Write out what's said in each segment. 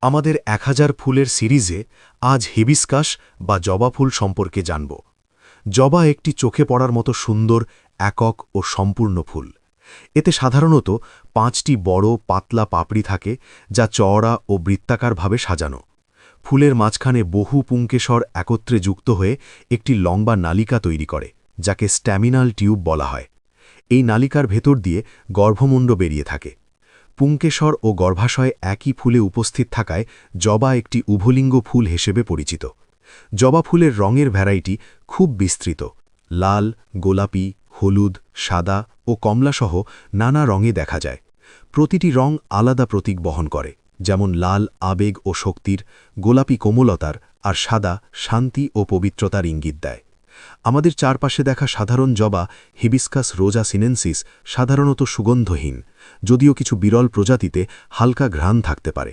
আমাদের 1000 ফুলের সিরিজে আজ হিবিস্কাস বা জবা ফুল সম্পর্কে জানব। জবা একটি চোখে পড়ার মতো সুন্দর, একক ও সম্পূর্ণ ফুল। এতে সাধারণত 5টি বড় পাতলা পাপড়ি থাকে, যা চওড়া ও বৃত্তাকারভাবে সাজানো। ফুলের মাঝখানে বহু পুংকেশর একত্রে যুক্ত হয়ে একটি লম্বা নালিকা তৈরি করে, যাকে স্ট্যামিনাল টিউব বলা হয়। এই নালিকার ভেতর দিয়ে গর্ভমুণ্ড বেরিয়ে থাকে। পুংকেশর ও গর্ভাশয় একই ফুলে উপস্থিত থাকায় জবা একটি উভলিঙ্গ ফুল হিসেবে পরিচিত। জবা ফুলের রঙের ভ্যারাইটি খুব বিস্তৃত। লাল, গোলাপি, হলুদ, সাদা ও কমলাসহ নানা রঙে দেখা যায়। প্রতিটি রং আলাদা প্রতীক বহন করে, যেমন লাল আবেগ ও শক্তির, গোলাপি কোমলতার, আর সাদা শান্তি ও পবিত্রতার ইঙ্গিত দেয়। আমাদের চারপাশে দেখা সাধারণ জবা হিবিস্কাস রোজা সিনেনসিস সাধারণত সুগন্ধহীন, যদিও কিছু বিরল প্রজাতিতে হালকা ঘ্রাণ থাকতে পারে।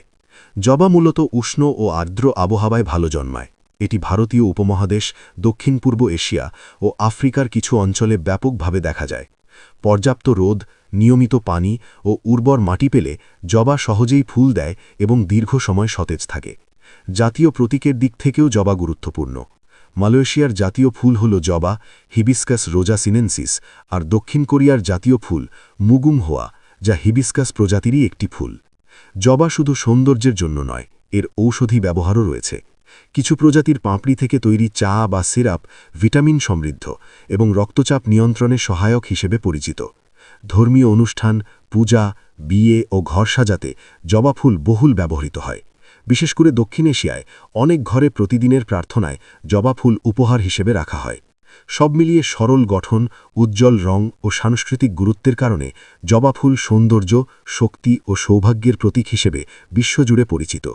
জবা মূলত উষ্ণ ও আর্দ্র আবহাওয়ায় ভালো জন্মায়। এটি ভারতীয় উপমহাদেশ, দক্ষিণ পূর্ব এশিয়া ও আফ্রিকার কিছু অঞ্চলে ব্যাপকভাবে দেখা যায়। পর্যাপ্ত রোদ, নিয়মিত পানি ও উর্বর মাটি পেলে জবা সহজেই ফুল দেয় এবং দীর্ঘ সময় সতেজ থাকে। জাতীয় প্রতীকের দিক থেকেও জবা গুরুত্বপূর্ণ। মালয়েশিয়ার জাতীয় ফুল হল জবা, হিবিস্কাস রোজা সিনেনসিস, আর দক্ষিণ কোরিয়ার জাতীয় ফুল মুগুম হোয়া, যা হিবিস্কাস প্রজাতিরই একটি ফুল। জবা শুধু সৌন্দর্যের জন্য নয়, এর ঔষধি ব্যবহারও রয়েছে। কিছু প্রজাতির পাপড়ি থেকে তৈরি চা বা সিরাপ ভিটামিন সমৃদ্ধ এবং রক্তচাপ নিয়ন্ত্রণে সহায়ক হিসেবে পরিচিত। ধর্মীয় অনুষ্ঠান, পূজা, বিয়ে ও ঘর সাজাতে জবা ফুল বহুল ব্যবহৃত হয়। বিশেষ করে দক্ষিণ এশিয়ায় অনেক ঘরে প্রতিদিনের প্রার্থনায় জবা ফুল উপহার হিসেবে রাখা হয়। সব মিলিয়ে সরল গঠন, উজ্জ্বল রং ও সাংস্কৃতিক গুরুত্বের কারণে জবা ফুল সৌন্দর্য, শক্তি ও সৌভাগ্যের প্রতীক হিসেবে বিশ্বজুড়ে পরিচিত।